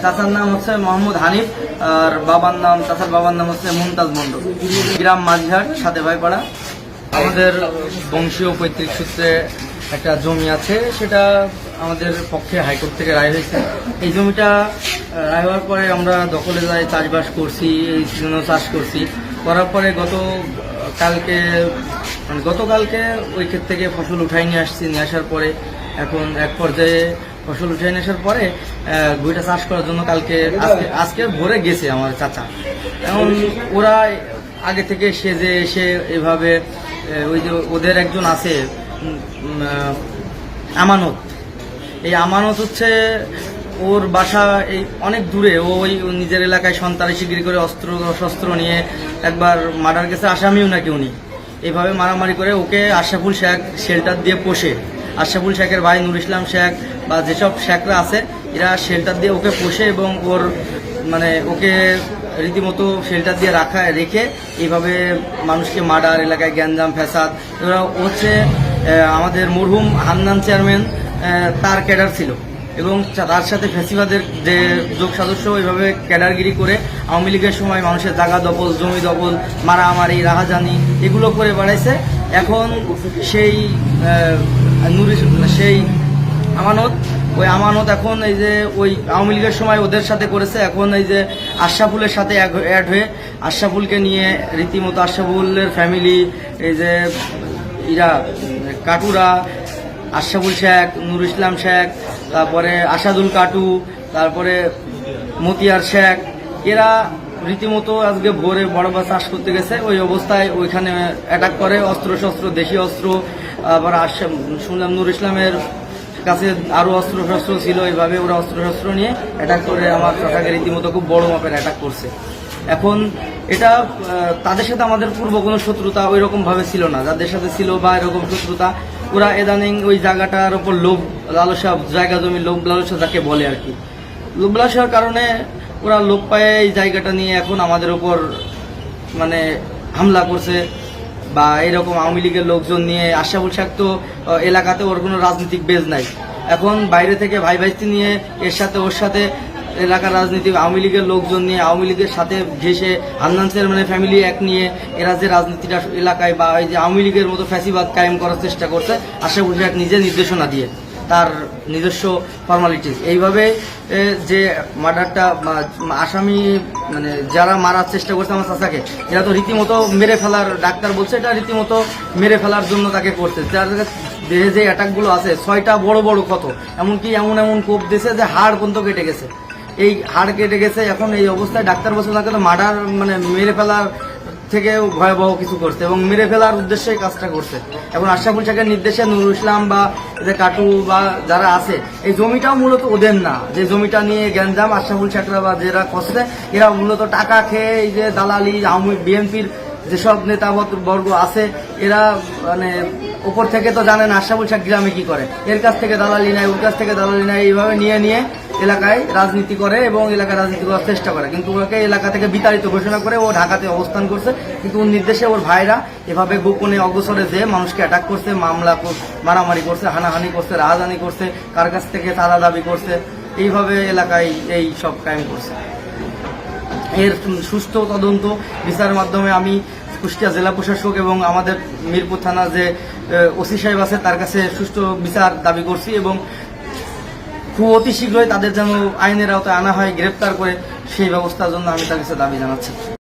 চাচার নাম হচ্ছে মোহাম্মদ হানিফ আর চাচার বাবার নাম হচ্ছে মুমতাজ মন্ডল। গ্রাম মাঝিহাট, সাথে ভাইপাড়া। আমাদের বংশীয় পৈতৃক সূত্রে একটা জমি আছে, সেটা আমাদের পক্ষে হাইকোর্ট থেকে রায় হয়েছে। এই জমিটা রায় হওয়ার পরে আমরা দখলে যাই, চাষবাস করছি, এই জন্য চাষ করছি। করার পরে গতকালকে ওই ক্ষেত থেকে ফসল উঠাই নিয়ে আসছি। নিয়ে আসার পরে এখন এক পর্যায়ে ফসল উঠে নিয়ে আসার পরে বইটা চাষ করার জন্য আজকে ভোরে গেছে আমার চাচা। এখন ওরা আগে থেকে সেজে এসে এভাবে ওই যে ওদের একজন আছে আমানত, এই আমানত হচ্ছে ওর বাসা এই অনেক দূরে। ওই নিজের এলাকায় সন্ত্রাসীগিরি করে শস্ত্র নিয়ে একবার মার্ডার কেসে আসামিও নাকি উনি। এইভাবে মারামারি করে ওকে আশরাফুল শেখ শেল্টার দিয়ে পোষে। আশরাফুল শেখের ভাই নুর ইসলাম শেখ বা যেসব শেখরা আছে এরা শেল্টার দিয়ে ওকে পোষে এবং ওকে রীতিমতো শেল্টার দিয়ে রেখে এইভাবে মানুষকে মার্ডার, এলাকায় গ্যাঞ্জাম ফ্যাসাদ। এরা হচ্ছে আমাদের মরহুম হান্নান চেয়ারম্যান তার ক্যাডার ছিল এবং তার সাথে ফ্যাসিবাদের যে যোগ সদস্য এইভাবে ক্যাডারগিরি করে আওয়ামী লীগের সময় মানুষের জায়গা দখল, জমি দখল, মারামারি, রাহাজানি এগুলো করে বেড়াইছে। এখন সেই ওই আমানত এখন এই যে ওই আওয়ামী লীগের সময় ওদের সাথে করেছে। এখন এই যে আশরাফুলের সাথে অ্যাড হয়ে আশরাফুলকে নিয়ে রীতিমতো আশরাফুলের ফ্যামিলি, এই যে কাটুরা, আশরাফুল শেখ, নুর ইসলাম শেখ, তারপরে আসাদুল কাটু, তারপরে মতিয়ার শেখ, এরা রীতিমতো আজকে ভোরে বড়বা চাষ করতে গেছে। ওই অবস্থায় ওইখানে অ্যাটাক করে, অস্ত্র, দেশি অস্ত্র। আবার শুনলাম নুর ইসলামের কাছে আরো অস্ত্র ছিল। এইভাবে ওরা অস্ত্র নিয়ে অ্যাটাক করে আমার চাচাকে রীতিমতো খুব বড় মাপের অ্যাটাক করছে। এখন এটা তাদের সাথে আমাদের পূর্ব কোনো শত্রুতা ওই রকম ভাবে ছিল না। যাদের সাথে ছিল বা এরকম শত্রুতা, ওরা ইদানিং ওই জায়গাটার ওপর লোভ লালসা, জায়গা জমি লোভ লালসা যাকে বলে আর কি, লোভ লালসার কারণে ওরা লোভ পায় এই জায়গাটা নিয়ে এখন আমাদের ওপর হামলা করছে। বা এরকম আওয়ামী লীগের লোকজন নিয়ে আশরাফুল শেখ তো এলাকাতে ওর কোনো রাজনৈতিক বেজ নাই। এখন বাইরে থেকে ভাই ভাইস্তি নিয়ে ওর সাথে এলাকার রাজনীতি, আওয়ামী লীগের লোকজন নিয়ে, আওয়ামী লীগের সাথে ঘেসে হান্নান চেয়ারম্যানের ফ্যামিলি এক নিয়ে এরা যে রাজনীতিটা এলাকায় বা এই যে আওয়ামী লীগের মতো ফ্যাসিবাদ কায়েম করার চেষ্টা করছে আশরাফুল শেখ নিজে নির্দেশনা দিয়ে, তার নিজস্ব ফর্মালিটিস। এইভাবে যে মার্ডারটা আসামি যারা মারার চেষ্টা করছে আমার চাচাকে, এরা তো রীতিমতো মেরে ফেলার, ডাক্তার বলছে এটা রীতিমতো মেরে ফেলার জন্য তাকে করছে। যার দেহে যে অ্যাটাকগুলো আছে 6টা বড় ক্ষত, এমনকি এমন কোপ দিয়েছে যে হাড় পর্যন্ত কেটে গেছে। এই হাড় কেটে গেছে। এখন এই অবস্থায় ডাক্তার বলছে তাকে তো মার্ডার মেরে ফেলার থেকে ভয়াবহ কিছু করছে এবং মেরে ফেলার উদ্দেশ্যে কাজটা করছে। এখন আশরাফুল শেখের নির্দেশে নুর ইসলাম বা যে কাটু বা যারা আছে, এই জমিটাও মূলত ওদের না। যে জমিটা নিয়ে গ্যাঞ্জাম আশরাফুল শেখরা বা যারা করছে এরা মূলত টাকা খেয়ে এই যে দালালি, বিএনপির যেসব নেতাবর্গ আছে এরা উপর থেকে তো জানেন আশরাফুল শেখ গ্রামে কি করে, এর কাছ থেকে দালালি নেয়, ওর কাছ থেকে দালালি নেয়, এইভাবে নিয়ে এলাকায় রাজনীতি করে এবং এলাকায় রাজনীতি করার চেষ্টা করে। কিন্তু ওকে এলাকা থেকে বিতাড়িত ঘোষণা করে ও ঢাকাতে অবস্থান করছে। কিন্তু ওর নির্দেশে ওর ভাইরা এভাবে গোপনে অগ্রসরে যে মানুষকে অ্যাটাক করছে, মারামারি করছে, হানাহানি করছে, রাহাজানি করছে, কার কাছ থেকে চাঁদা দাবি করছে, এইভাবে এলাকায় এই সব কায়েম করছে। এর সুষ্ঠু তদন্ত বিচারের মাধ্যমে আমি কুষ্টিয়া জেলা প্রশাসক এবং আমাদের মিরপুর থানা যে ওসি সাহেব আছে তার কাছে সুষ্ঠু বিচার দাবি করছি এবং খুব অতি শীঘ্রই তাদের যেন আইনের আওতায় আনা হয়, গ্রেপ্তার করে সেই ব্যবস্থার জন্য আমি তার কাছে দাবি জানাচ্ছি।